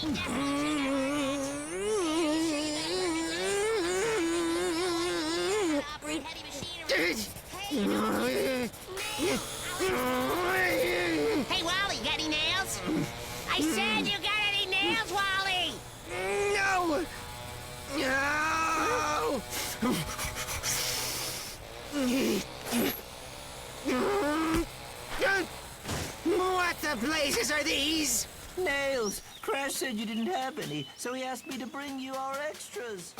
Hey, Wally, got any nails? I said you got any nails, Wally? No! No! What the blazes are these? Nails! Crash said you didn't have any, so he asked me to bring you our extras.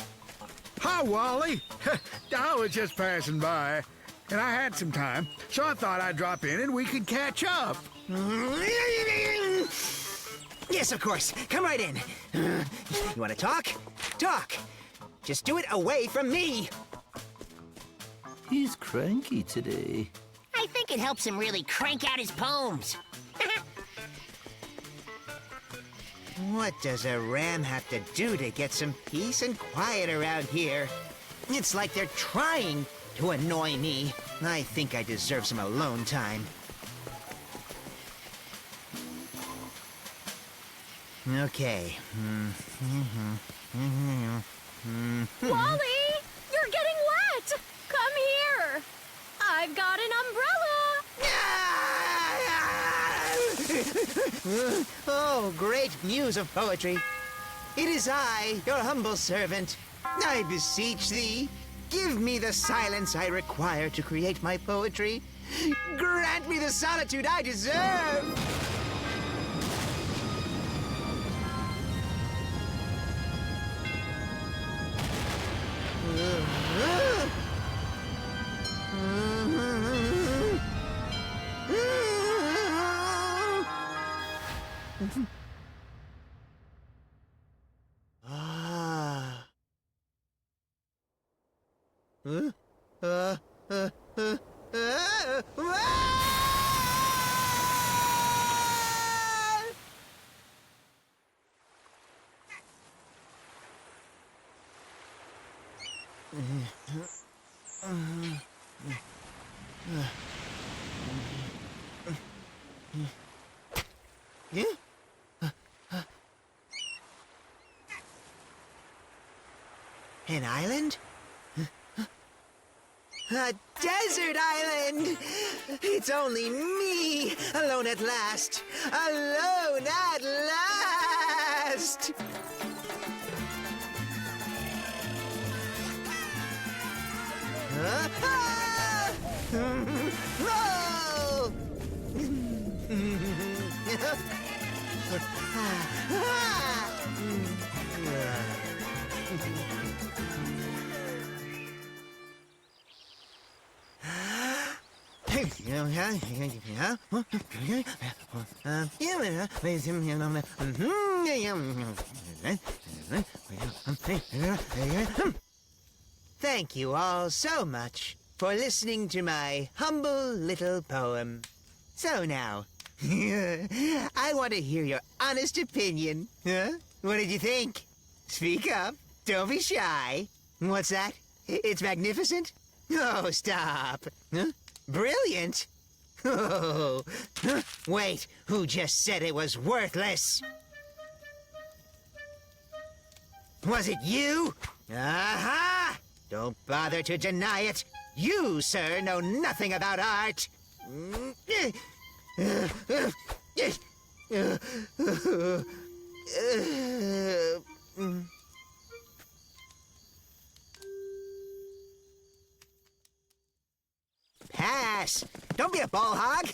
Hi, Wally. I was just passing by, and I had some time, so I thought I'd drop in and we could catch up. Yes, of course. Come right in. You want to talk? Talk. Just do it away from me. He's cranky today. I think it helps him really crank out his poems. What does a ram have to do to get some peace and quiet around here? It's like they're trying to annoy me. I think I deserve some alone time. Okay. Wally, you're getting wet. Come here. I've got an umbrella. Oh, great muse of poetry. It is I, your humble servant. I beseech thee, give me the silence I require to create my poetry. Grant me the solitude I deserve. An island? A desert island! It's only me, alone at last! Alone at last! Thank you all so much for listening to my humble little poem. So now, I want to hear your honest opinion. Huh? What did you think? Speak up. Don't be shy. What's that? It's magnificent? Oh, stop. Huh? Brilliant? Oh. Wait, who just said it was worthless? Was it you? Aha! Don't bother to deny it. You, sir, know nothing about art. Pass. Don't be a ball hog.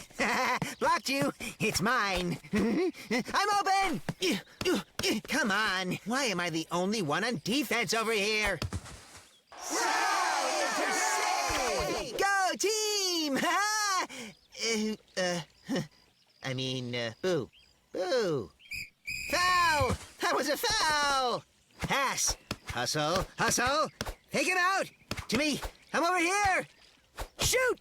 Blocked you. It's mine. I'm open. Come on. Why am I the only one on defense over here? Go team! I mean, boo. Boo. Foul! That was a foul! Pass. Hustle. Hustle. Take him out. To me. I'm over here. Shoot!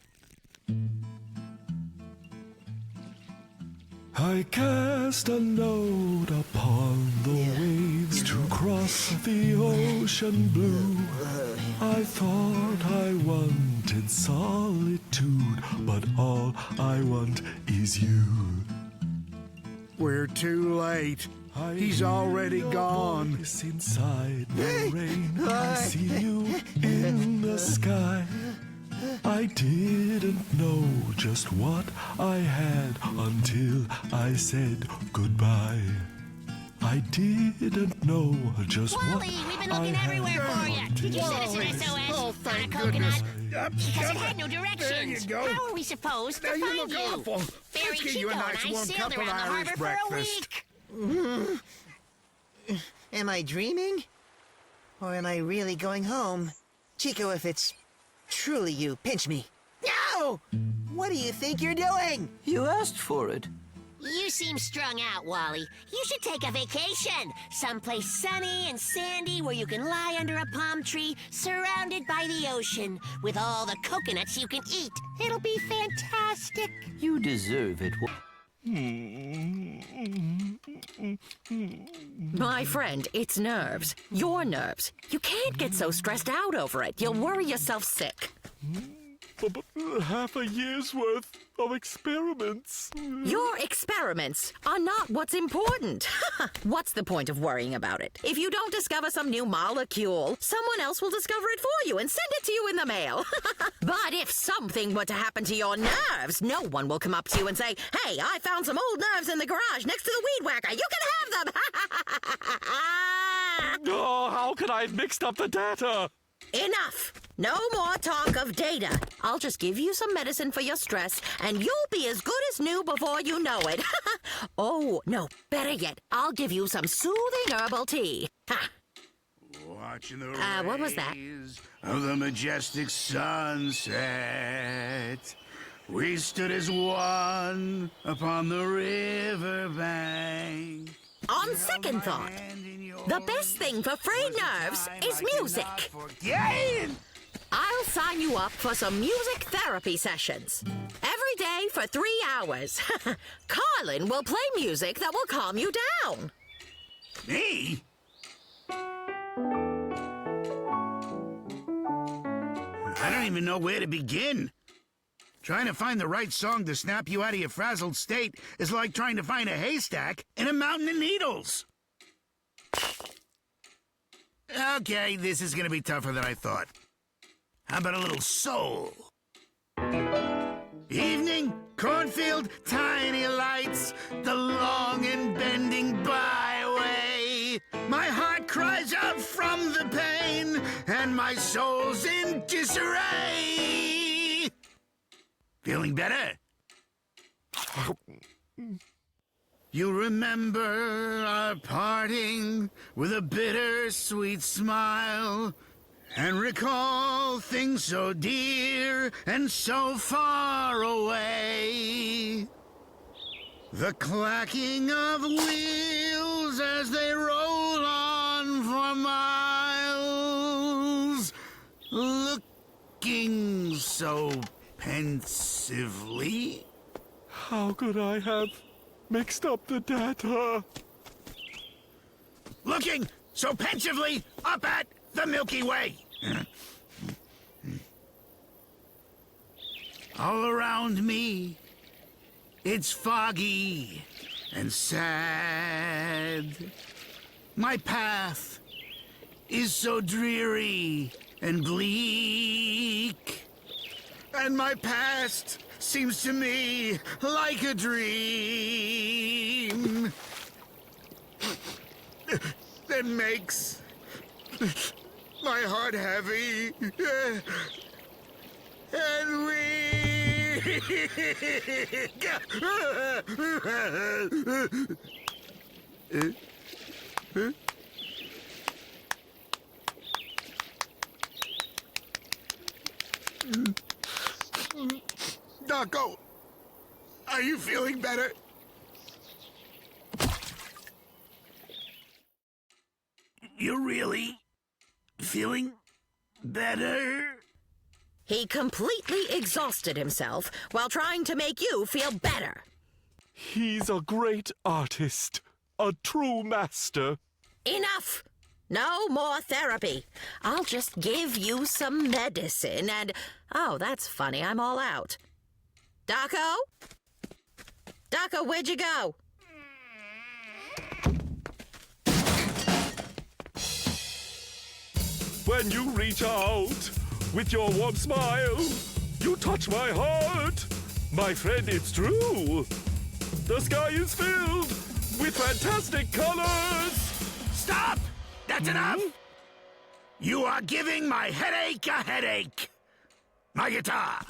I cast a note upon the waves to cross the ocean blue. I thought I wanted solitude, but all I want is you. We're too late. He's already gone. Voice inside the rain. I see you in the sky. I didn't know just what I had until I said goodbye. I didn't know just Wally, what we've been I looking had everywhere for you. Did you send us Wally. an SOS Oh, on a thank coconut? goodness. Because it had no directions. There you go. How are we supposed to Now you find look you? awful. Fairy Let's get Chico you a and nice I warm sailed cup of around the Irish harbor breakfast. for a week. Am I dreaming? Or am I really going home? Chico, if it's truly you, pinch me. No! What do you think you're doing? You asked for it. You seem strung out, Wally. You should take a vacation. Someplace sunny and sandy where you can lie under a palm tree surrounded by the ocean with all the coconuts you can eat. It'll be fantastic. You deserve it. My friend, it's nerves. Your nerves. You can't get so stressed out over it. You'll worry yourself sick. But half a year's worth of experiments. Your experiments are not what's important. What's the point of worrying about it? If you don't discover some new molecule, someone else will discover it for you and send it to you in the mail. But if something were to happen to your nerves, no one will come up to you and say, "Hey, I found some old nerves in the garage next to the weed whacker. You can have them." Oh, how could I have mixed up the data? Enough! No more talk of data. I'll just give you some medicine for your stress, and you'll be as good as new before you know it. Oh, no, better yet, I'll give you some soothing herbal tea. Ha! Watching the what was that? rays of the majestic sunset. We stood as one upon the riverbank. On second thought, the best thing for frayed nerves is music. I'll sign you up for some music therapy sessions. Every day for 3 hours. Carlin will play music that will calm you down. Me? I don't even know where to begin. Trying to find the right song to snap you out of your frazzled state is like trying to find a haystack in a mountain of needles. Okay, this is gonna be tougher than I thought. How about a little soul? Evening, cornfield, tiny lights, the long and bending byway. My heart cries out from the pain, and my soul's in disarray. Feeling better? You remember our parting with a bittersweet smile, and recall things so dear and so far away. The clacking of wheels as they roll on for miles, looking so pensively. How could I have mixed up the data? Looking so pensively up at the Milky Way. All around me, it's foggy and sad. My path is so dreary and bleak. And my past seems to me like a dream that makes my heart heavy and weak. Doco, are you feeling better? You're really feeling better? He completely exhausted himself while trying to make you feel better. He's a great artist, a true master. Enough! No more therapy. I'll just give you some medicine and... Oh, that's funny. I'm all out. Daco? Daco, where'd you go? when you reach out with your warm smile. You touch my heart. My friend, it's true. The sky is filled with fantastic colors. Stop! That's enough! You are giving my headache a headache. My guitar.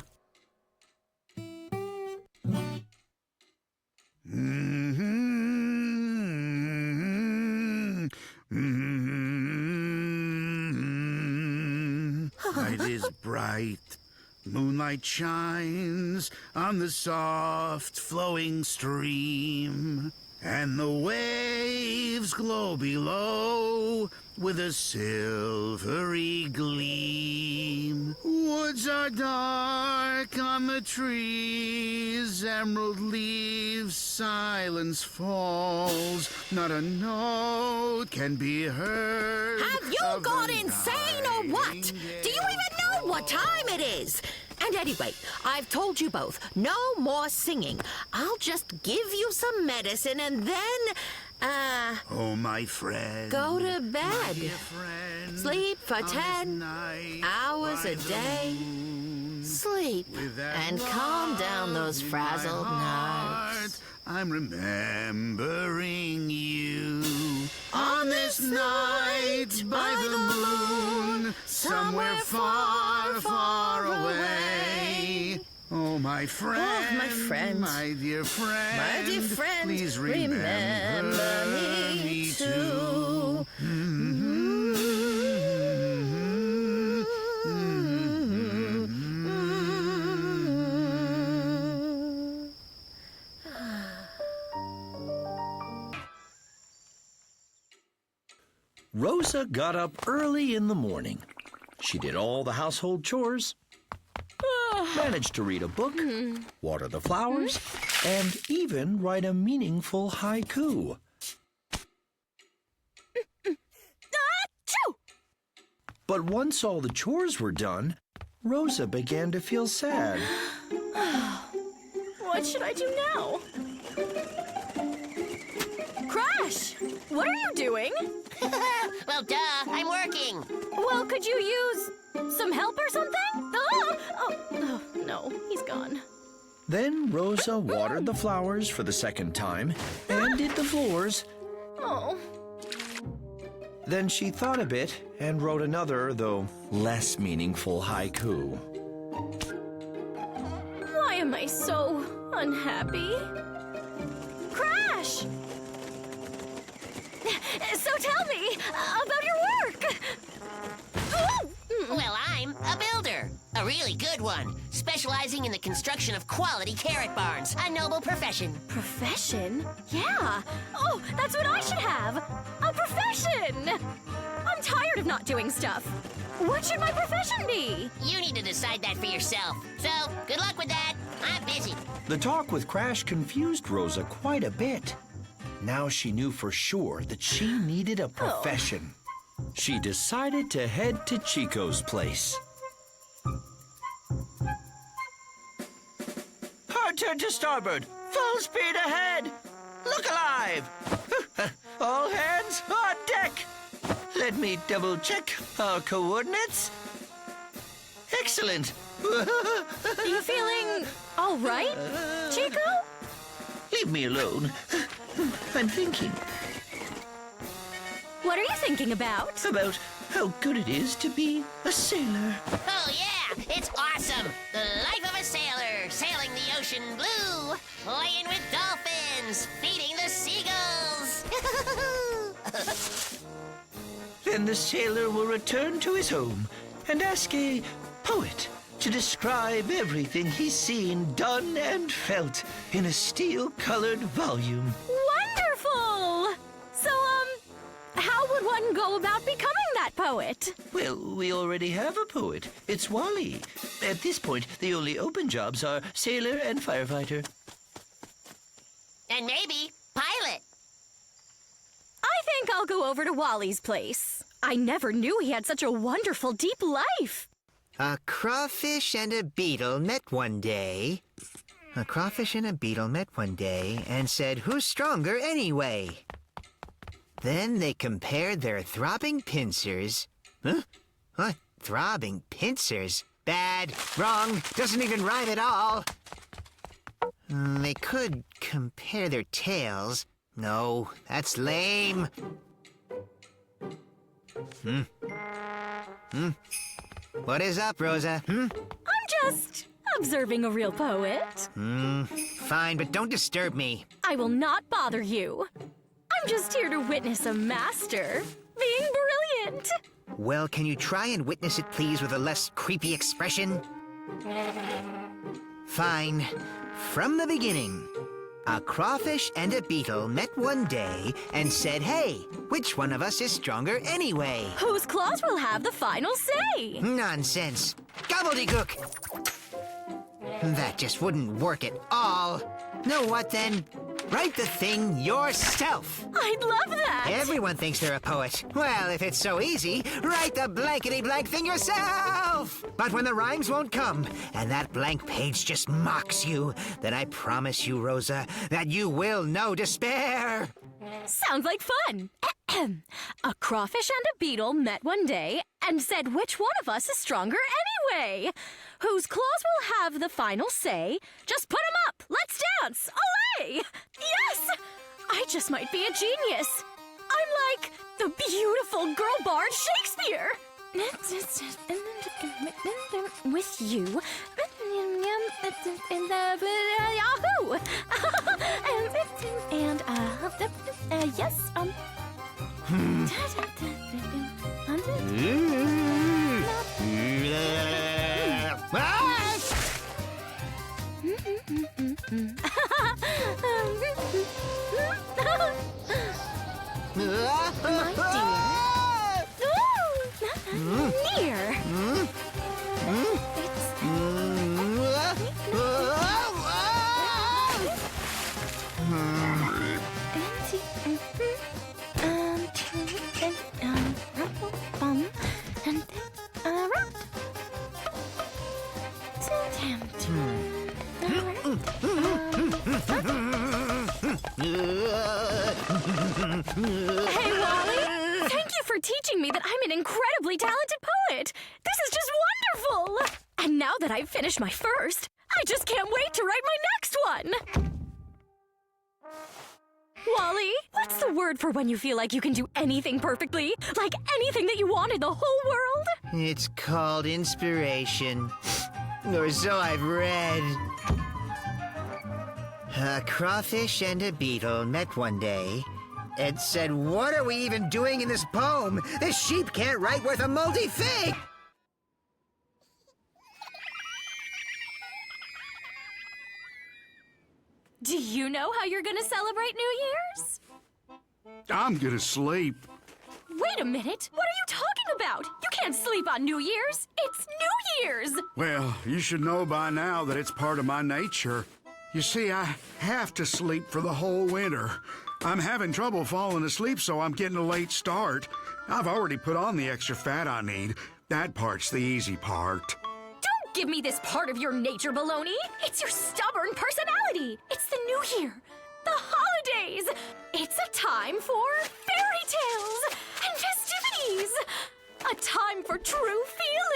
Night is bright. Moonlight shines on the soft flowing stream, and the waves glow below with a silvery gleam. Woods are dark on the trees, emerald leaves, silence falls. Not a note can be heard. Have you gone insane or what? Do you even know what time it is? And anyway, I've told you both, no more singing. I'll just give you some medicine and then, Oh, my friend. go to My bed. dear friend. Sleep for On this 10 night hours by a the day. moon, Sleep with that and calm down those love in my frazzled heart, nerves. I'm remembering you. On this night by the moon, somewhere far, far away. Oh, my friend. my friend. My dear friend. My dear friend, Please remember me too. Rosa got up early in the morning. She did all the household chores, managed to read a book, water the flowers, and even write a meaningful haiku. But once all the chores were done, Rosa began to feel sad. What should I do now? Crash! What are you doing? Well, duh, I'm working. Well, could you use some help or something? Oh, no, he's gone. Then Rosa watered the flowers for the second time and did the floors. Oh, Then she thought a bit and wrote another, though less meaningful haiku. why am I so unhappy? Crash! So tell me about your work. Oh! Well, I'm a builder. A really good one. Specializing in the construction of quality carrot barns. A noble profession. Profession? Yeah. Oh, that's what I should have. A profession. I'm tired of not doing stuff. What should my profession be? You need to decide that for yourself. So, good luck with that. I'm busy. The talk with Crash confused Rosa quite a bit. Now she knew for sure that she needed a profession. She decided to head to Chico's place. Hard turn to starboard. Full speed ahead. Look alive. All hands on deck. Let me double check our coordinates. Excellent. Are you feeling all right, Chico? Leave me alone. I'm thinking What are you thinking about? about how good it is to be a sailor. Oh, yeah, it's awesome. The life of a sailor, sailing the ocean blue, playing with dolphins, feeding the seagulls. Then the sailor will return to his home and ask a poet to describe everything he's seen, done, and felt in a steel-colored volume. Wonderful! So, how would one go about becoming that poet? Well, we already have a poet. It's Wally. At this point, the only open jobs are sailor and firefighter. And maybe pilot. I think I'll go over to Wally's place. I never knew he had such a wonderful, deep life. A crawfish and a beetle met one day. A crawfish and a beetle met one day and said, "Who's stronger anyway?" Then they compared their throbbing pincers. Huh? What? Throbbing pincers? Bad. Wrong. Doesn't even rhyme at all. They could compare their tails. No, that's lame. What is up, Rosa? I'm just observing a real poet. Fine, but don't disturb me. I will not bother you. I'm just here to witness a master being brilliant. Well, can you try and witness it, please, with a less creepy expression? Fine. From the beginning, a crawfish and a beetle met one day and said, hey, which one of us is stronger anyway? Whose claws will have the final say? Nonsense. Gobbledygook. That just wouldn't work at all. Know what, then? Write the thing yourself. I'd love that. Everyone thinks they're a poet. Well, if it's so easy, write the blankety-blank thing yourself. But when the rhymes won't come, and that blank page just mocks you, then I promise you, Rosa, that you will know despair. Sounds like fun. A crawfish and a beetle met one day and said which one of us is stronger anyway. Whose claws will have the final say? Just put 'em up. Let's dance. Olé! Yes! I just might be a genius. I'm like the beautiful girl bard Shakespeare. With you. Yahoo! And yes, Near. Hey, Wally! Thank you for teaching me that I'm an incredibly talented poet! This is just wonderful! And now that I've finished my first, I just can't wait to write my next one! Wally, what's the word for when you feel like you can do anything perfectly? Like anything that you want in the whole world? It's called inspiration. Or so I've read. A crawfish and a beetle met one day and said, what are we even doing in this poem? This sheep can't write worth a moldy fig! Do you know how you're gonna celebrate New Year's? I'm gonna sleep. Wait a minute! What are you talking about? You can't sleep on New Year's! It's New Year's! Well, you should know by now that it's part of my nature. You see, I have to sleep for the whole winter. I'm having trouble falling asleep, so I'm getting a late start. I've already put on the extra fat I need. That part's the easy part. Don't give me this part of your nature baloney! It's your stubborn personality! It's the new year! The holidays! It's a time for fairy tales and festivities! A time for true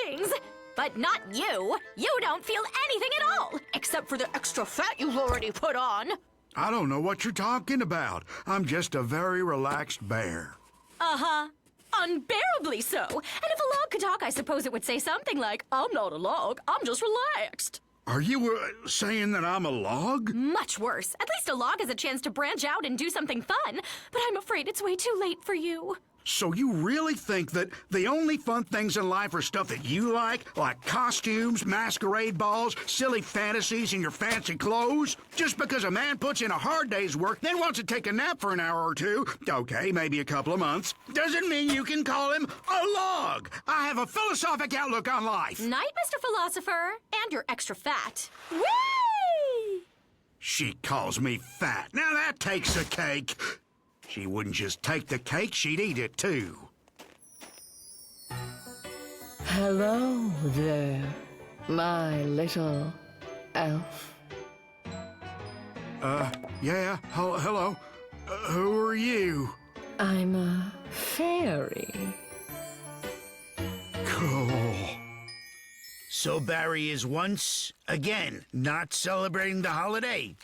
feelings! But not you! You don't feel anything at all! Except for the extra fat you've already put on! I don't know what you're talking about. I'm just a very relaxed bear. Uh-huh. Unbearably so! And if a log could talk, I suppose it would say something like, I'm not a log, I'm just relaxed. Are you saying that I'm a log? Much worse. At least a log has a chance to branch out and do something fun. But I'm afraid it's way too late for you. So you really think that the only fun things in life are stuff that you like costumes, masquerade balls, silly fantasies, and your fancy clothes? Just because a man puts in a hard day's work, then wants to take a nap for an hour or two, okay, maybe a couple of months, doesn't mean you can call him a log. I have a philosophic outlook on life. Night, Mr. Philosopher. And you're extra fat. Whee! She calls me fat. Now that takes the cake. She wouldn't just take the cake, she'd eat it too. Hello there, my little elf. Yeah, hello. Who are you? I'm a fairy. Cool. So Barry is once again not celebrating the holiday.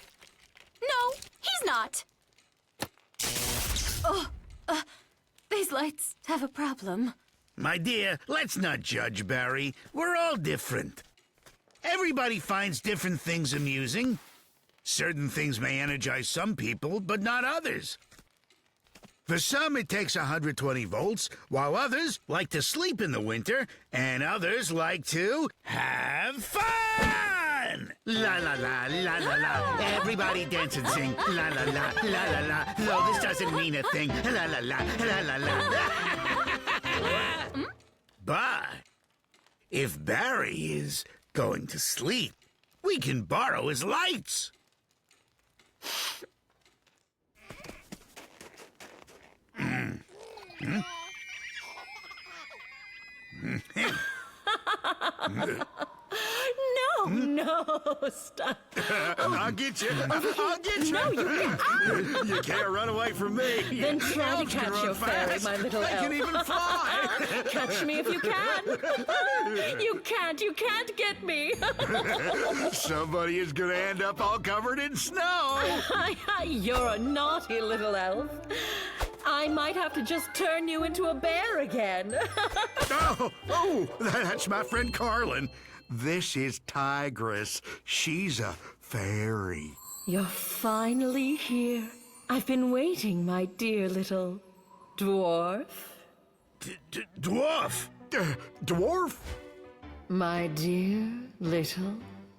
No, he's not. These lights have a problem. My dear, let's not judge Barry. We're all different. Everybody finds different things amusing. Certain things may energize some people, but not others. For some, it takes 120 volts, while others like to sleep in the winter, and others like to have fun! La la la, la la la. Everybody dance and sing. La la la, la la la. Though this doesn't mean a thing. La la la, la la la. But if Barry is going to sleep, we can borrow his lights. No, stop. I'll get you. I'll get you. No, you You can't run away from me. Then try to Elves can catch run your fairy, fast. my little I elf. can even fly. Catch me if you can. You can't get me. Somebody is going to end up all covered in snow. You're a naughty little elf. I might have to just turn you into a bear again. Oh, that's my friend Carlin. This is Tigress. She's a fairy. You're finally here. I've been waiting, my dear little dwarf. Dwarf! Dwarf? My dear little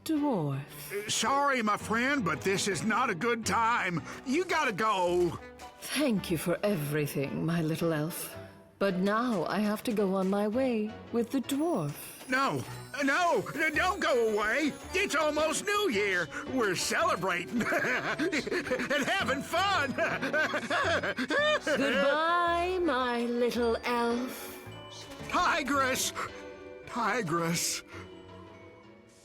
dwarf. Sorry, my friend, but this is not a good time. You gotta go. Thank you for everything, my little elf. But now I have to go on my way with the dwarf. No, don't go away. It's almost New Year. We're celebrating and having fun. Goodbye, my little elf. Tigress.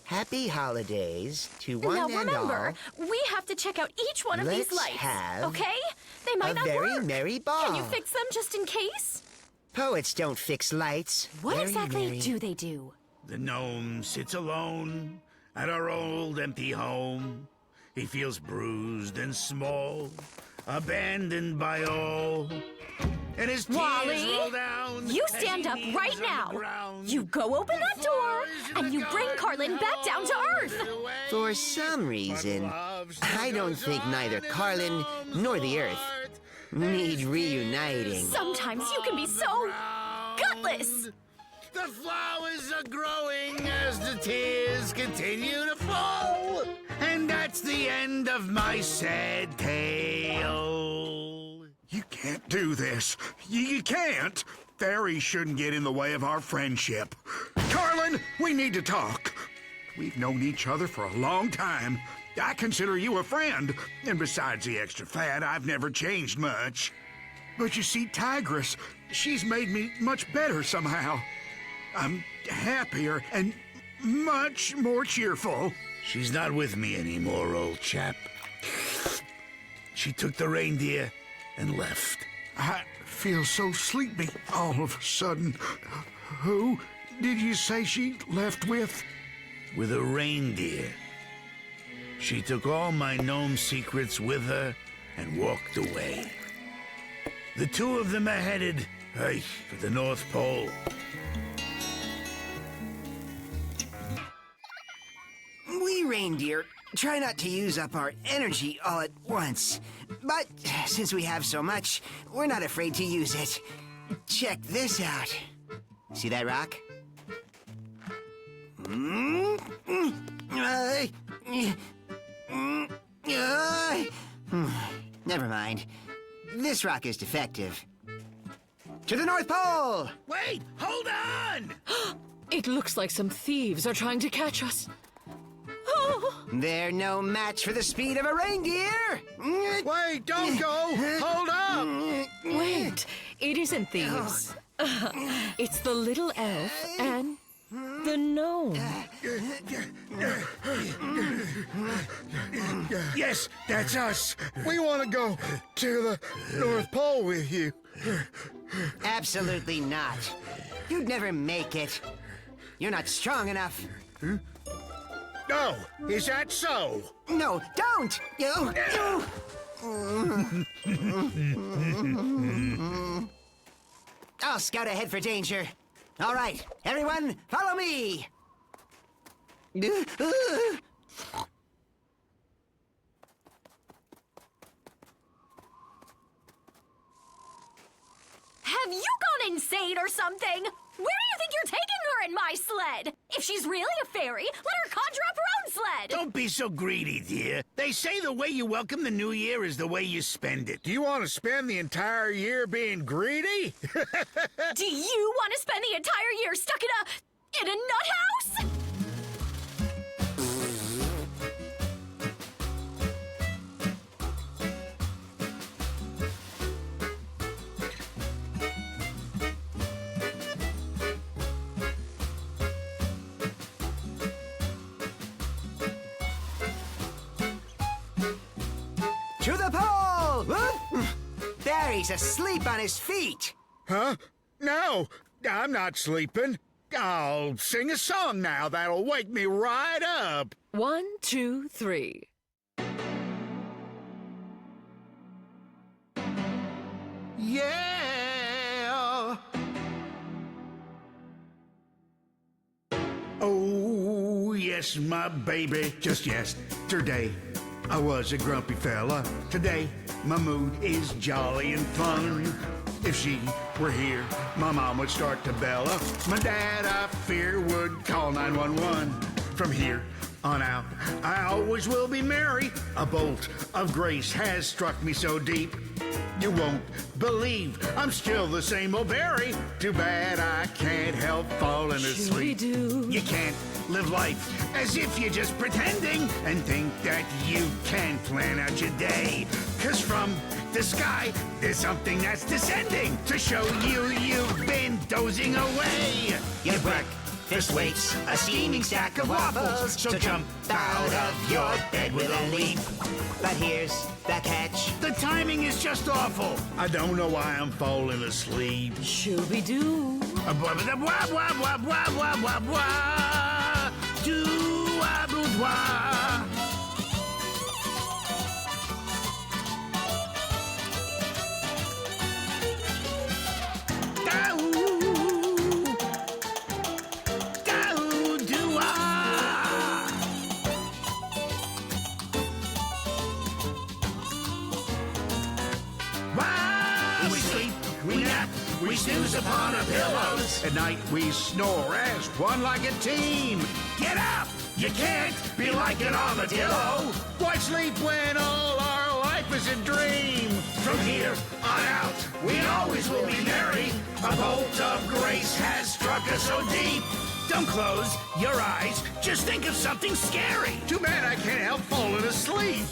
Happy holidays to one Now and remember, all. we have to check out each one of these Let's lights. have Okay? They might a not very work. merry ball. Can you fix them just in case? Poets don't fix lights. What Very exactly merry. do they do? The gnome sits alone at our old empty home. He feels bruised and small, abandoned by all. And his tears Wally, roll down. you as stand he up kneels right on now. the ground. You go open that door, and you bring Carlin back down to Earth. For some reason, I don't think neither Carlin nor the Earth need reuniting. Sometimes you can be so gutless. The flowers are growing as the tears continue to fall. And that's the end of my sad tale. You can't do this. You can't. Fairies shouldn't get in the way of our friendship. Carlin, we need to talk. We've known each other for a long time. I consider you a friend. And besides the extra fat, I've never changed much. But you see, Tigress, she's made me much better somehow. I'm happier and much more cheerful. She's not with me anymore, old chap. She took the reindeer and left. I feel so sleepy all of a sudden. Who did you say she left with? With a reindeer. She took all my gnome secrets with her and walked away. The two of them are headed for the North Pole. We reindeer try not to use up our energy all at once. But since we have so much, we're not afraid to use it. Check this out. See that rock? Never mind. This rock is defective. To the North Pole! Wait! Hold on! It looks like some thieves are trying to catch us. They're no match for the speed of a reindeer! Wait, don't go! Hold up! Wait, it isn't thieves. It's the little elf and the gnome. Yes, that's us. We want to go to the North Pole with you. Absolutely not. You'd never make it. You're not strong enough. Oh, is that so? No, don't! I'll scout ahead for danger. All right, everyone, follow me! Have you gone insane or something? Where do you think you're taking her in my sled? If she's really a fairy, let her conjure up her own sled! Don't be so greedy, dear. They say the way you welcome the new year is the way you spend it. Do you want to spend the entire year being greedy? Do you want to spend the entire year stuck in a nut house? To the pole! Whoop! Barry's asleep on his feet. Huh? No, I'm not sleeping. I'll sing a song now that'll wake me right up. 1, 2, 3. Yeah. Oh, yes, my baby. Just yesterday, I was a grumpy fella. Today, my mood is jolly and fun. If she were here, my mom would start to bella. My dad, I fear, would call 911. From here on out, I always will be merry. A bolt of grace has struck me so deep. You won't believe I'm still the same old Barry. Too bad I can't help falling asleep. Shoo-be-doo. You can't live life as if you're just pretending and think that you can plan out your day. 'Cause from the sky, there's something that's descending to show you you've been dozing away. Your breakfast waits a steaming stack of waffles, so jump out of your bed with a leap. But here's the catch. The timing is just awful. I don't know why I'm falling asleep. Shooby-doo. We sleep, we nap, we snooze upon our pillows. At night we snore as one like a team. Get up! You can't be like an armadillo. Why sleep when all our life is a dream? From here on out, we always will be merry. A bolt of grace has struck us so deep. Don't close your eyes, just think of something scary. Too bad I can't help falling asleep.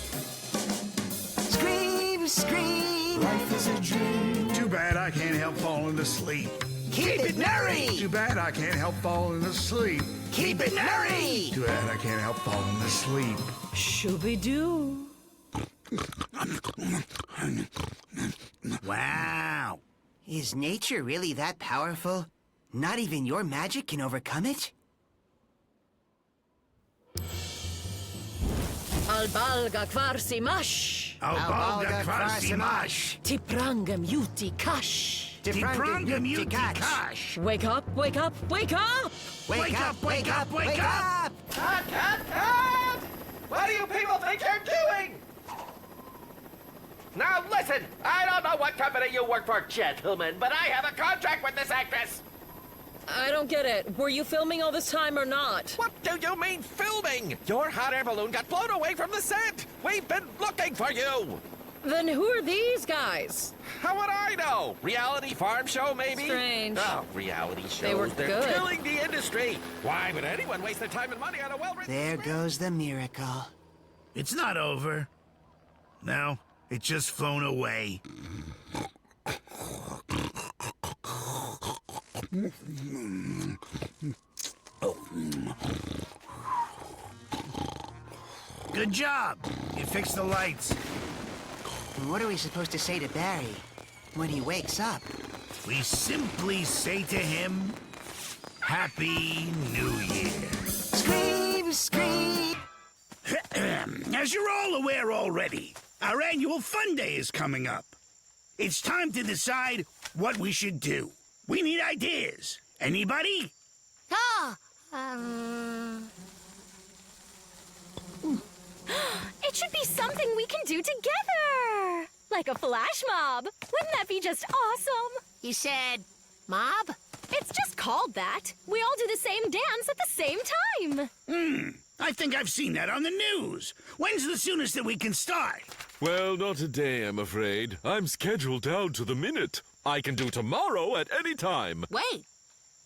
Scream, scream. Life is a dream. Too bad I can't help falling asleep. Keep it merry. Too bad I can't help falling asleep. Keep it merry. Too bad I can't help falling asleep. Shooby-doo. Wow. Is nature really that powerful? Not even your magic can overcome it? Albalga kvarsi mash. Albalga kvarsimash. Tiprangam yuti kash. Tiprangam utikash. Wake up, wake up, wake up! Wake up, wake up, wake up! Cut, cut, cut! What do you people think you're doing? Now listen, I don't know what company you work for, gentlemen, but I have a contract with this actress. I don't get it. Were you filming all this time or not? What do you mean filming? Your hot air balloon got blown away from the set. We've been looking for you. Then who are these guys? How would I know? Reality farm show, maybe? Strange. Oh, reality shows. They were They're good. killing the industry. Why would anyone waste their time and money on a well-written There script? goes the miracle. It's not over. No, it's just flown away. Good job. You fixed the lights. And what are we supposed to say to Barry when he wakes up? We simply say to him, Happy New Year. Scream! scream. As you're all aware already, our annual fun day is coming up. It's time to decide what we should do. We need ideas. Anybody? Oh, It should be something we can do together! Like a flash mob. Wouldn't that be just awesome? you said mob? It's just called that. We all do the same dance at the same time. I think I've seen that on the news. When's the soonest that we can start? Well, not today, I'm afraid. I'm scheduled down to the minute. I can do tomorrow at any time. Wait,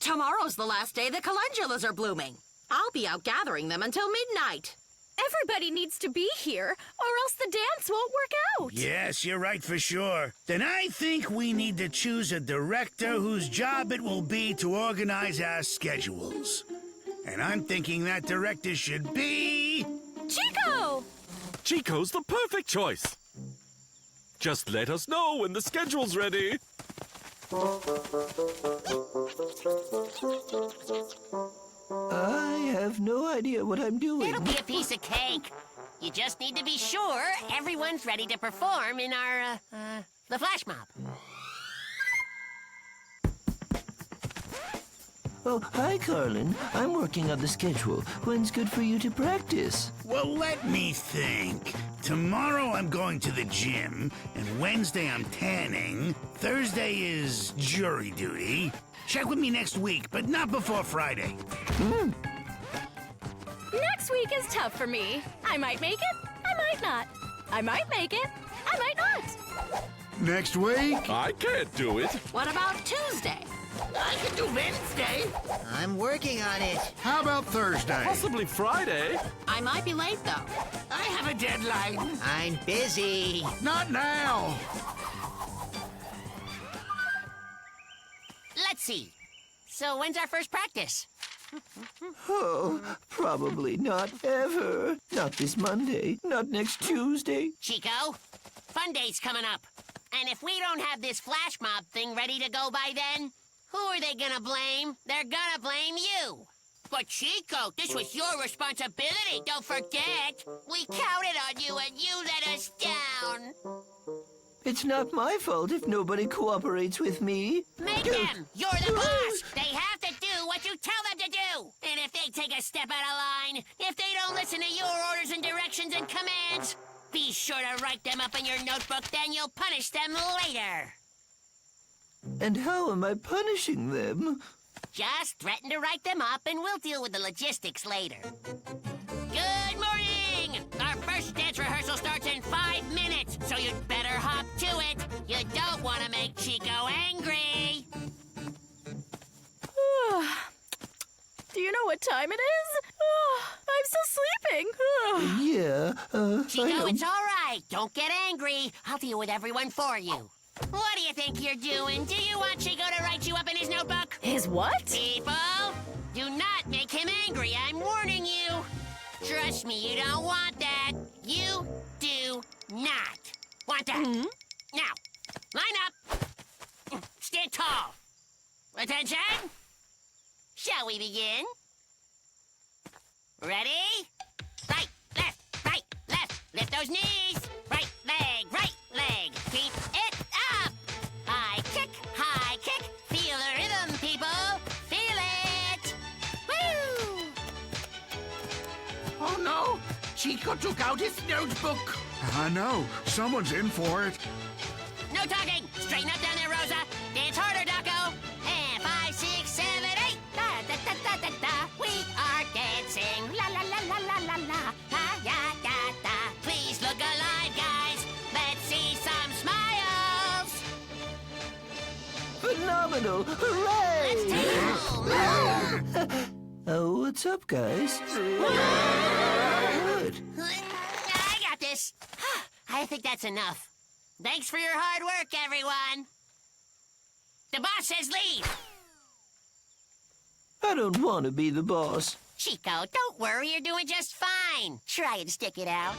tomorrow's the last day the calendulas are blooming. I'll be out gathering them until midnight. Everybody needs to be here, or else the dance won't work out. Yes, you're right for sure. Then I think we need to choose a director whose job it will be to organize our schedules. And I'm thinking that director should be... Chico! Chico's the perfect choice. Just let us know when the schedule's ready. I have no idea what I'm doing. It'll be a piece of cake. You just need to be sure everyone's ready to perform in our, the flash mob. Oh, hi, Carlin. I'm working on the schedule. When's good for you to practice? Well, let me think. Tomorrow I'm going to the gym, and Wednesday I'm tanning. Thursday is jury duty. Check with me next week, but not before Friday. Next week is tough for me. I might make it, I might not. I might make it, I might not. Next week? I can't do it. What about Tuesday? I can do Wednesday. I'm working on it. How about Thursday? Possibly Friday. I might be late, though. I have a deadline. I'm busy. Not now. Let's see. So when's our first practice? Oh, probably not ever. Not this Monday. Not next Tuesday. Chico, Fun Day's coming up. And if we don't have this flash mob thing ready to go by then, who are they gonna blame? They're gonna blame you. But Chico, this was your responsibility, don't forget. We counted on you and you let us down. It's not my fault if nobody cooperates with me. Make them! You're the boss! They have to do what you tell them to do! And if they take a step out of line, if they don't listen to your orders and directions and commands, be sure to write them up in your notebook, then you'll punish them later. And how am I punishing them? Just threaten to write them up and we'll deal with the logistics later. Good morning! Our first dance rehearsal starts in 5 minutes, so you'd better hop to it. You don't want to make Chico angry. Do you know what time it is? I'm still sleeping. Yeah, Chico, it's all right. Don't get angry. I'll deal with everyone for you. What do you think you're doing? Do you want Chico to write you up in his notebook? His what? People, do not make him angry. I'm warning you. Trust me, you don't want that. You do not want that. Now, line up. Stand tall. Attention. Shall we begin? Ready? Right, left. Lift those knees. Right leg. Keep it up. High kick. Feel the rhythm, people. Feel it. Woo! Oh, no. Chico took out his notebook. I know. Someone's in for it. No talking. Straighten up down there, Rosa. Dance harder, Daco. And 5, 6, 7, 8. Da da da da da da. We are dancing. La la la la la la la. Da ya da da. Please look alive, guys. Let's see some smiles. phenomenal! Hooray! Let's take it home. Oh, what's up, guys? What? I got this. I think that's enough. Thanks for your hard work, everyone. The boss says leave. I don't want to be the boss. Chico, don't worry. You're doing just fine. Try and stick it out.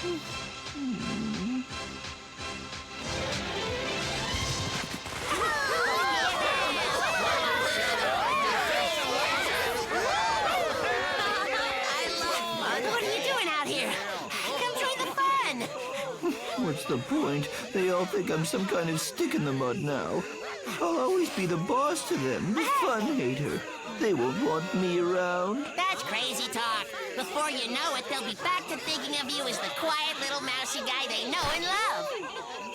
What are you doing out here? Come join the fun. What's the point? They all think I'm some kind of stick in the mud now. I'll always be the boss to them, the fun hater. They won't want me around. That's crazy talk. Before you know it, they'll be back to thinking of you as the quiet little mousy guy they know and love.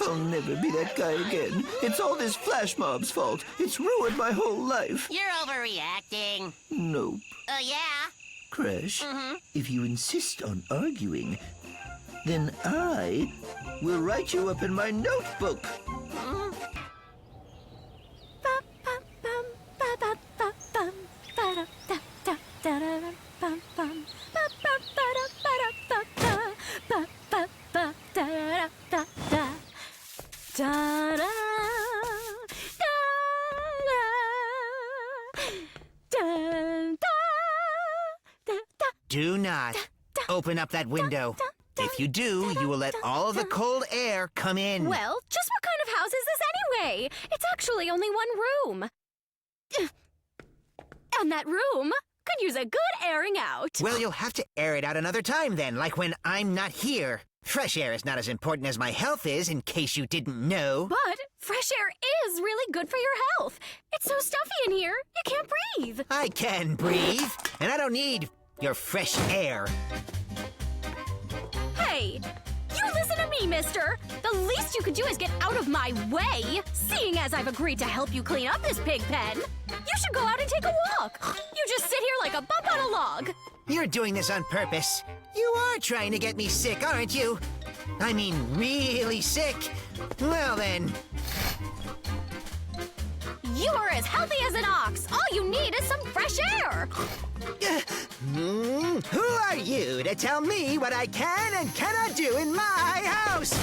I'll never be that guy again. It's all this flash mob's fault. It's ruined my whole life. You're overreacting. Nope. Yeah? Crash, if you insist on arguing, then I will write you up in my notebook. Do not open up that window. If you do, you will let all of the cold air come in. Well, just what kind of house is this anyway? It's actually only one room. And that room could use a good airing out. Well, you'll have to air it out another time then, like when I'm not here. Fresh air is not as important as my health is, in case you didn't know. But fresh air is really good for your health. It's so stuffy in here, you can't breathe. I can breathe, and I don't need your fresh air. Hey, you listen to me, mister. The least you could do is get out of my way, seeing as I've agreed to help you clean up this pig pen. You should go out and take a walk. You just sit here like a bump on a log. You're doing this on purpose. You are trying to get me sick, aren't you? I mean, really sick. Well then. You are as healthy as an ox. All you need is some fresh air. Who are you to tell me what I can and cannot do in my house?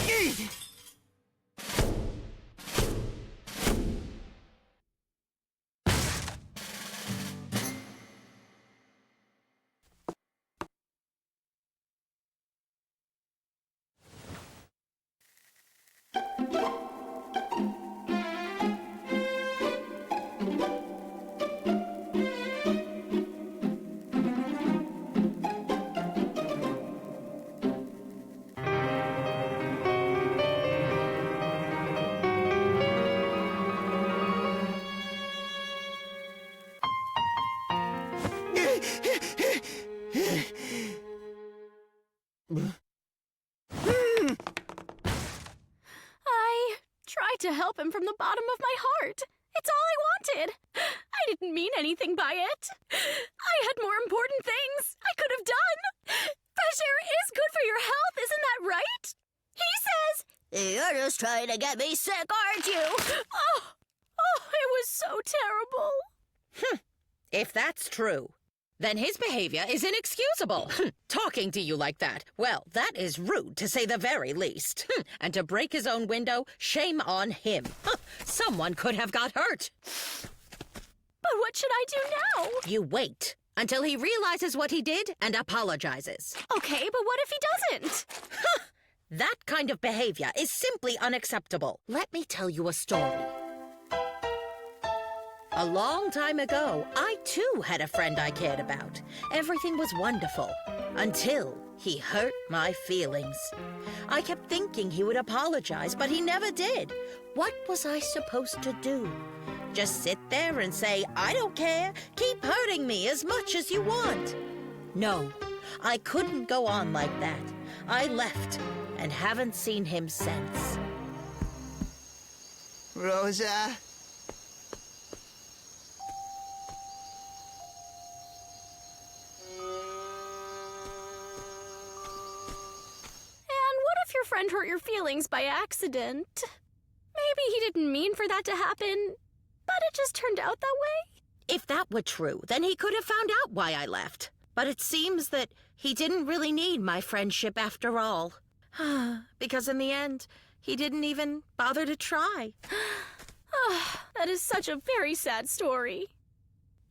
I tried to help him from the bottom of my heart. It's all I wanted. I didn't mean anything by it. I had more important things I could have done. Fresh air is good for your health, isn't that right? He says, "You're just trying to get me sick, aren't you?" Oh, it was so terrible. If that's true, then his behavior is inexcusable. Talking to you like that, well, that is rude to say the very least. And to break his own window, shame on him. Someone could have got hurt. But what should I do now? You wait until he realizes what he did and apologizes. Okay, but what if he doesn't? That kind of behavior is simply unacceptable. Let me tell you a story. A long time ago, I too had a friend I cared about. Everything was wonderful until he hurt my feelings. I kept thinking he would apologize, but he never did. What was I supposed to do? Just sit there and say, "I don't care. Keep hurting me as much as you want." No, I couldn't go on like that. I left and haven't seen him since. Rosa? Your friend hurt your feelings by accident. Maybe he didn't mean for that to happen, but it just turned out that way. If that were true, then he could have found out why I left. But it seems that he didn't really need my friendship after all. Because in the end, he didn't even bother to try. That is such a very sad story.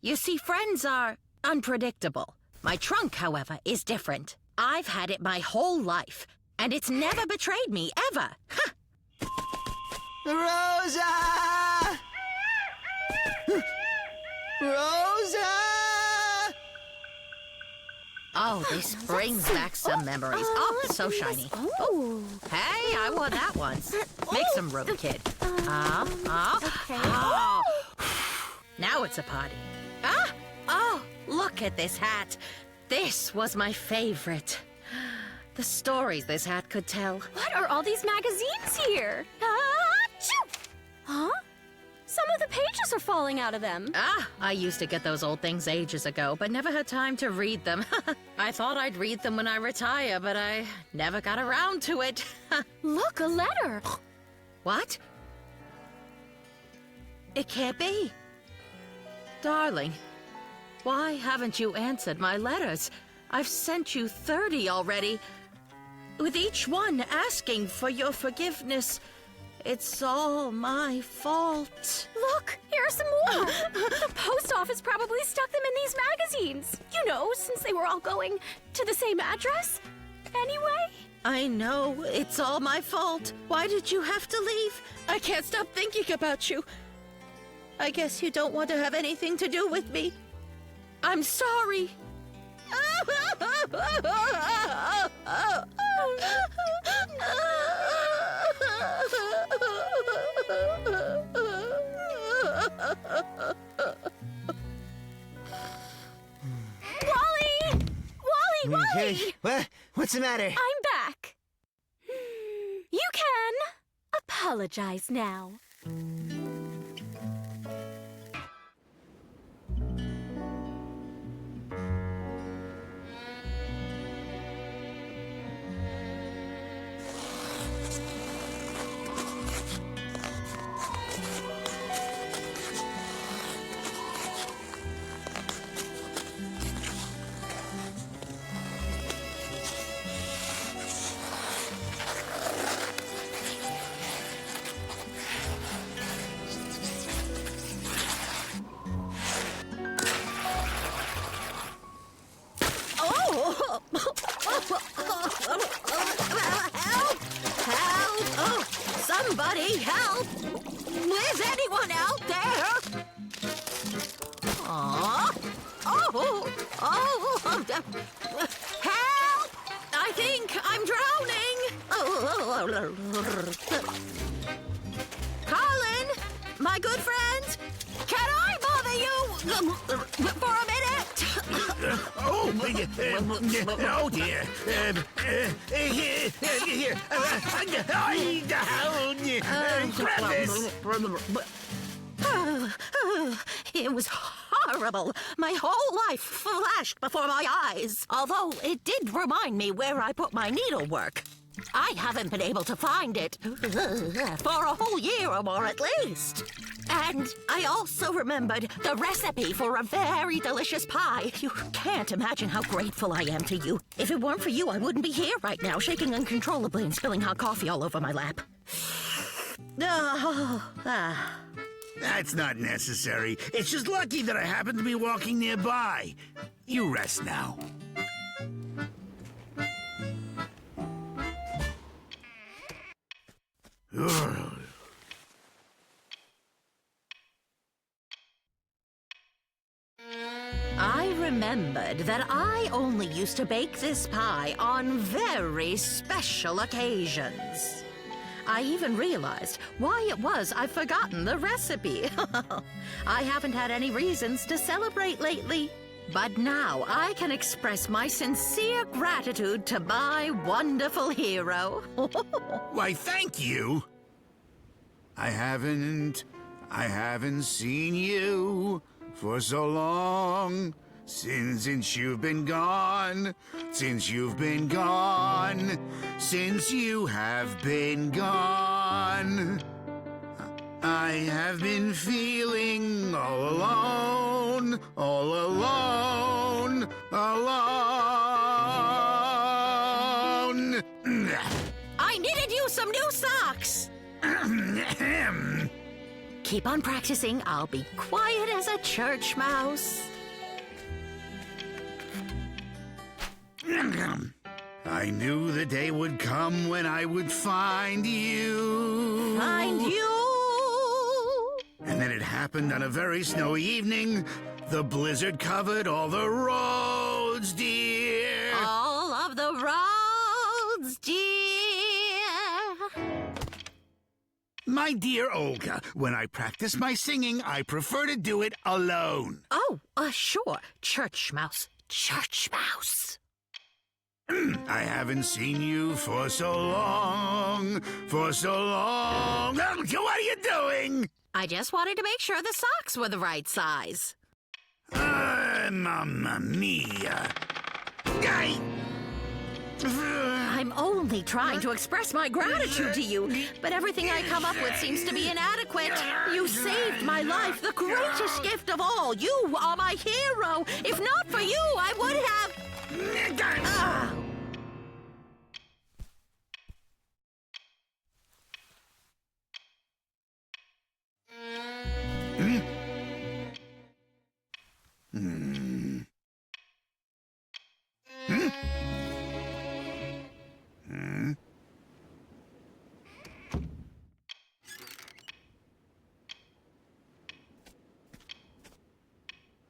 You see, friends are unpredictable. My trunk, however, is different. I've had it my whole life. And it's never betrayed me, ever. Ha! Rosa! Rosa! Oh, this brings back some memories. Oh, so shiny. Oh. Hey, I wore that once. Make some room, kid. Okay. Oh. Now it's a party. Oh, look at this hat. This was my favorite. The stories this hat could tell. What are all these magazines here? Achoo! Huh? Some of the pages are falling out of them. I used to get those old things ages ago, but never had time to read them. I thought I'd read them when I retire, but I never got around to it. Look, a letter. What? It can't be. Darling, why haven't you answered my letters? I've sent you 30 already, with each one asking for your forgiveness. It's all my fault. Look, here are some more. The post office probably stuck them in these magazines. You know, since they were all going to the same address. Anyway. I know, it's all my fault. Why did you have to leave? I can't stop thinking about you. I guess you don't want to have anything to do with me. I'm sorry. Wally! What's the matter? I'm back. You can apologize now. Somebody help! Is anyone out there? Help! I think I'm drowning. Colin, my good friend, can I bother you for a minute? Oh dear. Here. Grab this. It was horrible. My whole life flashed before my eyes. Although it did remind me where I put my needlework. I haven't been able to find it for a whole year or more at least. And I also remembered the recipe for a very delicious pie. You can't imagine how grateful I am to you. If it weren't for you, I wouldn't be here right now, shaking uncontrollably and spilling hot coffee all over my lap. That's not necessary. It's just lucky that I happen to be walking nearby. You rest now. I remembered that I only used to bake this pie on very special occasions. I even realized why it was I've forgotten the recipe. I haven't had any reasons to celebrate lately. But now I can express my sincere gratitude to my wonderful hero. Why, thank you. I haven't seen you for so long. Since you've been gone. Since you have been gone. I have been feeling all alone. I knitted you some new socks. Keep on practicing. I'll be quiet as a church mouse. I knew the day would come when I would find you. Find you. And then it happened on a very snowy evening. The blizzard covered all the roads, dear. All of the roads, dear. My dear Olga, when I practice my singing, I prefer to do it alone. Oh, sure. Church mouse. Church mouse. I haven't seen you for so long, What are you doing? I just wanted to make sure the socks were the right size. Mamma mia. I'm only trying to express my gratitude to you, but everything I come up with seems to be inadequate. You saved my life, the greatest gift of all. You are my hero. If not for you, I would have...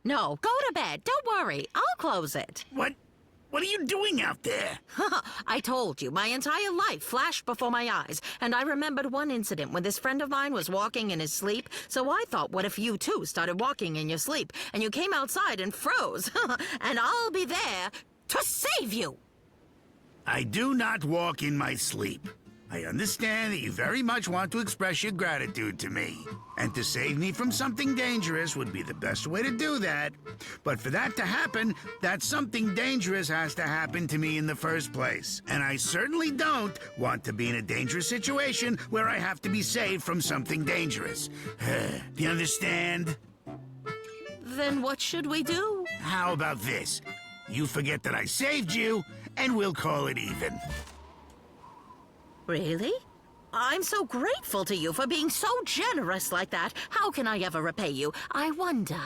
No, go to bed. Don't worry. I'll close it. What are you doing out there? I told you, my entire life flashed before my eyes, and I remembered one incident when this friend of mine was walking in his sleep, so I thought, what if you too started walking in your sleep, and you came outside and froze, and I'll be there to save you! I do not walk in my sleep. I understand that you very much want to express your gratitude to me. And to save me from something dangerous would be the best way to do that. But for that to happen, that something dangerous has to happen to me in the first place. And I certainly don't want to be in a dangerous situation where I have to be saved from something dangerous. Do you understand? Then what should we do? How about this? You forget that I saved you, and we'll call it even. Really? I'm so grateful to you for being so generous like that. How can I ever repay you? I wonder.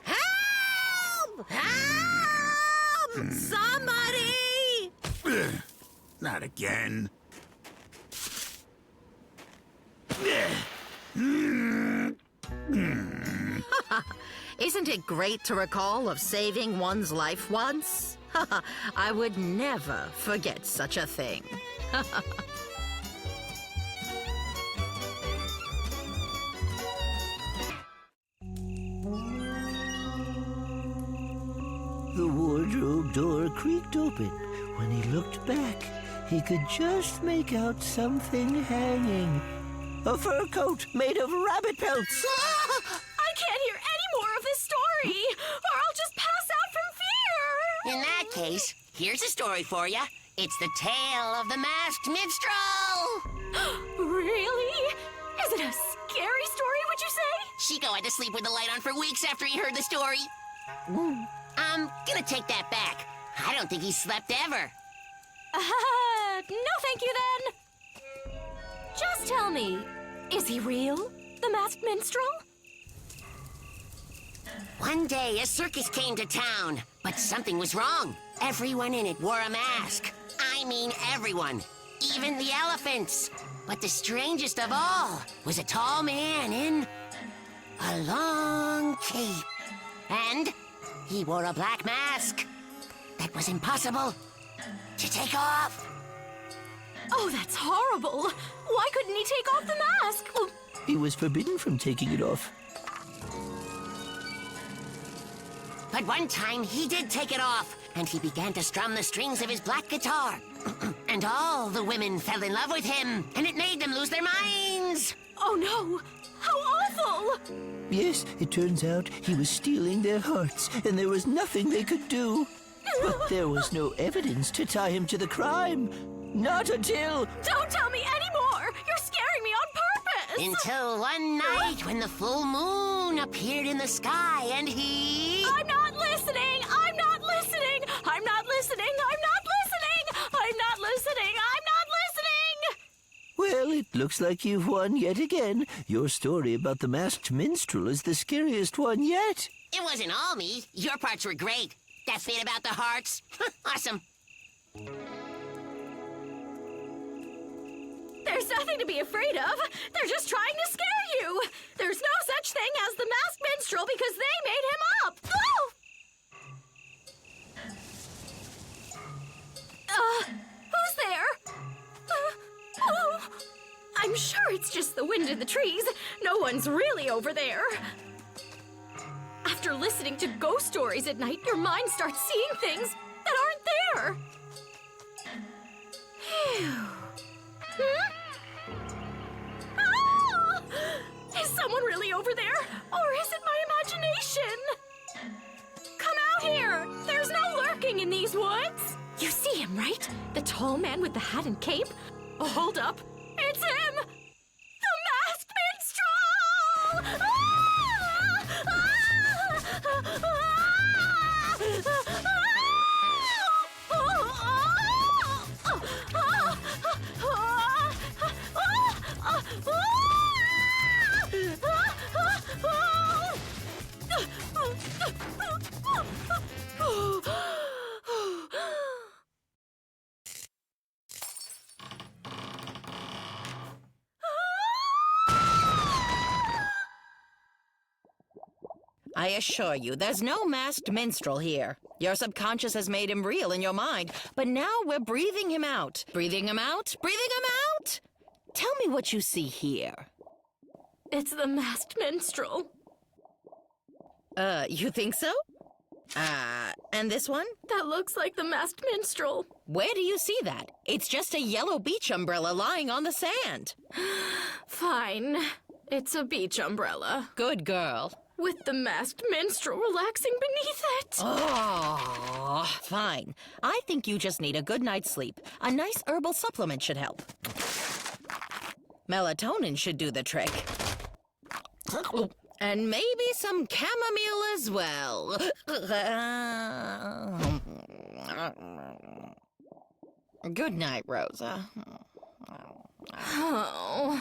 Help! Help! Somebody! Not again. Isn't it great to recall of saving one's life once? I would never forget such a thing. The wardrobe door creaked open. When he looked back, he could just make out something hanging. A fur coat made of rabbit pelts. I can't hear any more of this story, or I'll just pass out from fear. In that case, here's a story for you. It's the tale of the masked minstrel. Really? Is it a scary story, would you say? Chico had to sleep with the light on for weeks after he heard the story. I'm gonna take that back. I don't think he slept ever. No thank you then. Just tell me, is he real, the masked minstrel? One day, a circus came to town, but something was wrong. Everyone in it wore a mask. I mean everyone, even the elephants. But the strangest of all was a tall man in a long cape. And he wore a black mask that was impossible to take off. Oh, that's horrible. Why couldn't he take off the mask? He was forbidden from taking it off. But one time, he did take it off, and he began to strum the strings of his black guitar. And all the women fell in love with him, and it made them lose their minds. Oh, no. How awful! Yes, it turns out he was stealing their hearts, and there was nothing they could do. But there was no evidence to tie him to the crime. Not until... Don't tell me anymore! You're scaring me on purpose! Until one night when the full moon appeared in the sky and he... I'm not listening! I'm not listening! I'm not listening! I'm not listening! I'm not listening! I'm not listening! Well, it looks like you've won yet again. Your story about the masked minstrel is the scariest one yet. It wasn't all me. Your parts were great. That bit about the hearts? Awesome. There's nothing to be afraid of. They're just trying to scare you. There's no such thing as the masked minstrel because they made him up. Oh! Who's there? Oh! I'm sure it's just the wind in the trees. No one's really over there. After listening to ghost stories at night, your mind starts seeing things that aren't there. Phew. Ah! Is someone really over there? Or is it my imagination? Come out here! There's no lurking in these woods! You see him, right? The tall man with the hat and cape? Oh, hold up. It's him! The masked minstrel! I assure you, there's no masked minstrel here. Your subconscious has made him real in your mind, but now we're breathing him out. Breathing him out? Breathing him out! Tell me what you see here. It's the masked minstrel. You think so? And this one? That looks like the masked minstrel. Where do you see that? It's just a yellow beach umbrella lying on the sand. Fine. It's a beach umbrella. Good girl. With the masked minstrel relaxing beneath it. Oh, fine. I think you just need a good night's sleep. A nice herbal supplement should help. Melatonin should do the trick. And maybe some chamomile as well. Good night, Rosa. Oh.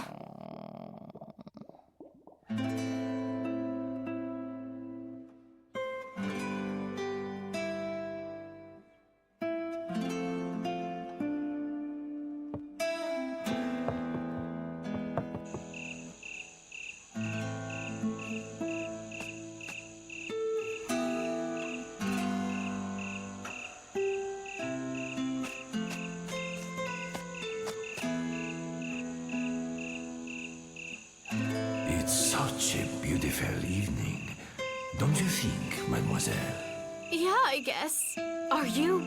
It's such a beautiful evening, don't you think, mademoiselle? Yeah, I guess. Are you...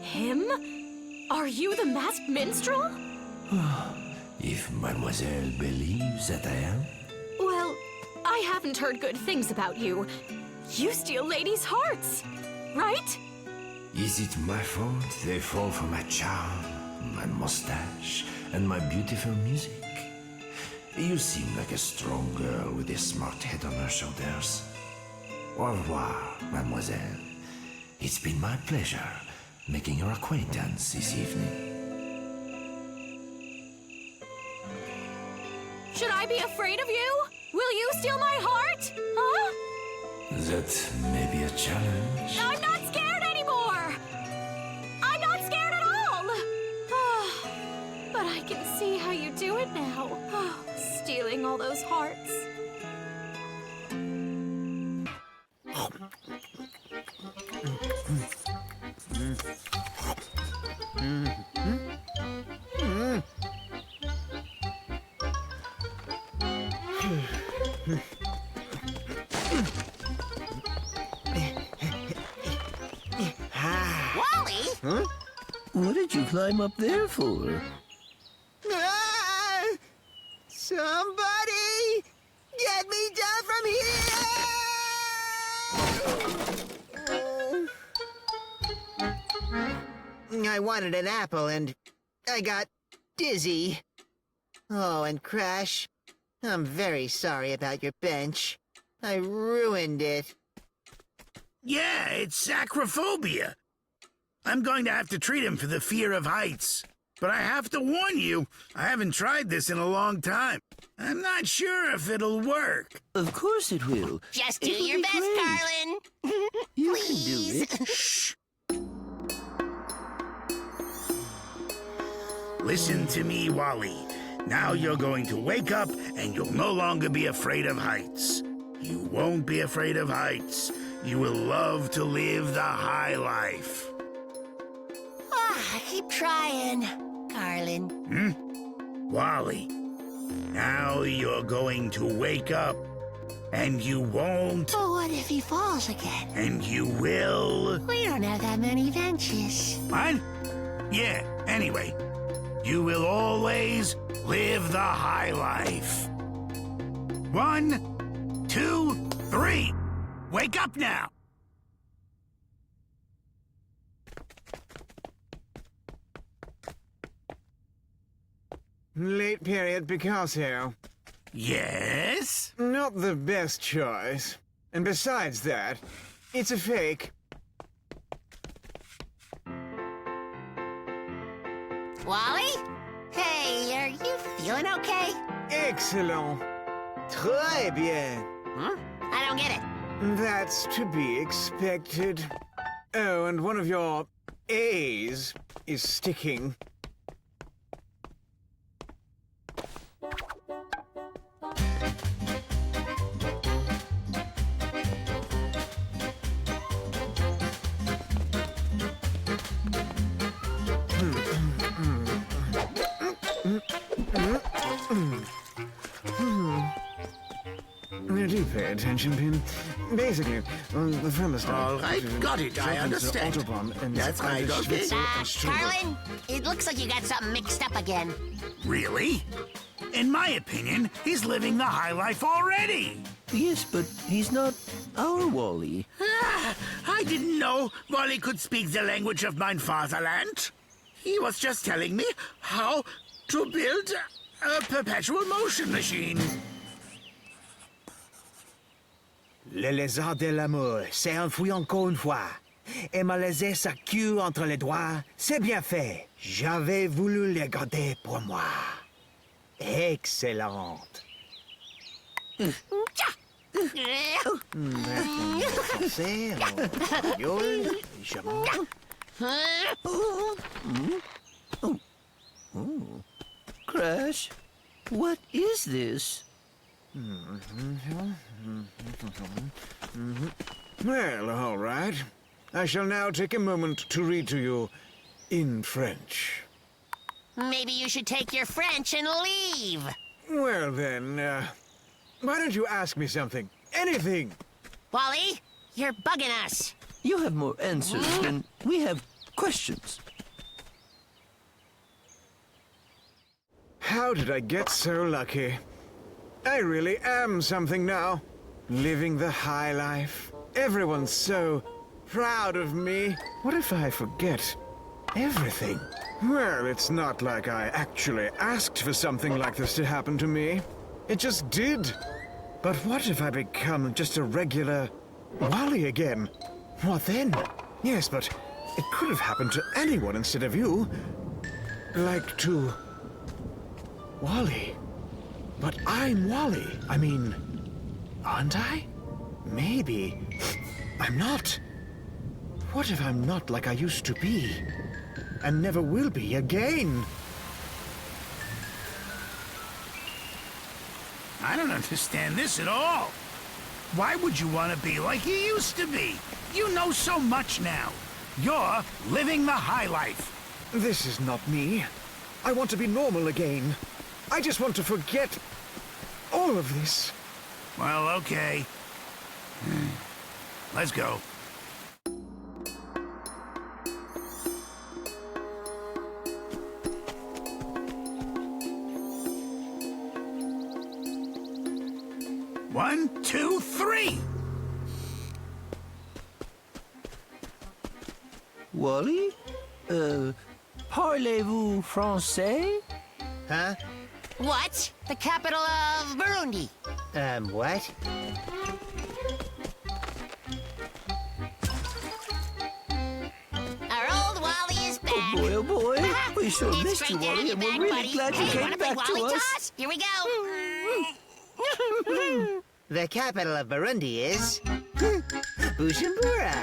him? Are you the masked minstrel? If mademoiselle believes that I am. Well, I haven't heard good things about you. You steal ladies' hearts, right? Is it my fault they fall for my charm, my mustache, and my beautiful music? You seem like a strong girl with a smart head on her shoulders. Au revoir, mademoiselle. It's been my pleasure making your acquaintance this evening. Should I be afraid of you? Will you steal my heart? Huh? That may be a challenge. I'm not scared anymore! I'm not scared at all! But I can see how you do it now. Stealing all those hearts. Wally? Huh? What did you climb up there for? Ah! Somebody get me down from here! I wanted an apple and I got dizzy. Oh, and Crash, I'm very sorry about your bench. I ruined it. Yeah, it's acrophobia. I'm going to have to treat him for the fear of heights. But I have to warn you, I haven't tried this in a long time. I'm not sure if it'll work. Of course it will. Just do It'll your be best, great. Carlin. You can do it. Shh. Listen to me, Wally. Now you're going to wake up and you'll no longer be afraid of heights. You won't be afraid of heights. You will love to live the high life. I keep trying, Carlin. Wally, now you're going to wake up. And you won't. But what if he falls again? And you will. We don't have that many benches. What? Yeah, anyway. You will always live the high life. 1, 2, 3. Wake up now. Late period Picasso. Yes? Not the best choice. And besides that, it's a fake. Wally? Hey, are you feeling okay? Excellent. Très bien. Huh? I don't get it. That's to be expected. Oh, and one of your A's is sticking. Do pay attention, Pin. Basically, the thermostat. All right, got it. I understand. That's right, okay. Carlin, it looks like you got something mixed up again. Really? In my opinion, he's living the high life already. Yes, but he's not our Wally. I didn't know Wally could speak the language of mein Fatherland. He was just telling me how to build a perpetual motion machine. Le lézard de l'amour s'est enfoui encore une fois et m'a laissé sa queue entre les doigts. C'est bien fait. J'avais voulu le garder pour moi. Excellente. C'est Crash, what is this? Well, all right. I shall now take a moment to read to you in French. Maybe you should take your French and leave. Well, then, why don't you ask me something? Anything! Wally, you're bugging us. You have more answers than we have questions. How did I get so lucky? I really am something now. Living the high life. Everyone's so proud of me. What if I forget everything? Well, it's not like I actually asked for something like this to happen to me. It just did. But what if I become just a regular Wally again? What then? Yes, but it could have happened to anyone instead of you. Like to Wally. But I'm Wally. I mean, aren't I? Maybe. I'm not. What if I'm not like I used to be? And never will be again? I don't understand this at all. Why would you want to be like you used to be? You know so much now. You're living the high life. This is not me. I want to be normal again. I just want to forget all of this. Well, okay. Let's go. One, two, three. Wally? Parlez-vous français? Huh? What? The capital of Burundi. What? Our old Wally is back. Oh boy. We sure It's missed you, great to have Wally, you and we're back, really buddy. glad you Hey, came wanna play back to Wally us. toss? Here we go. The capital of Burundi is Bujumbura.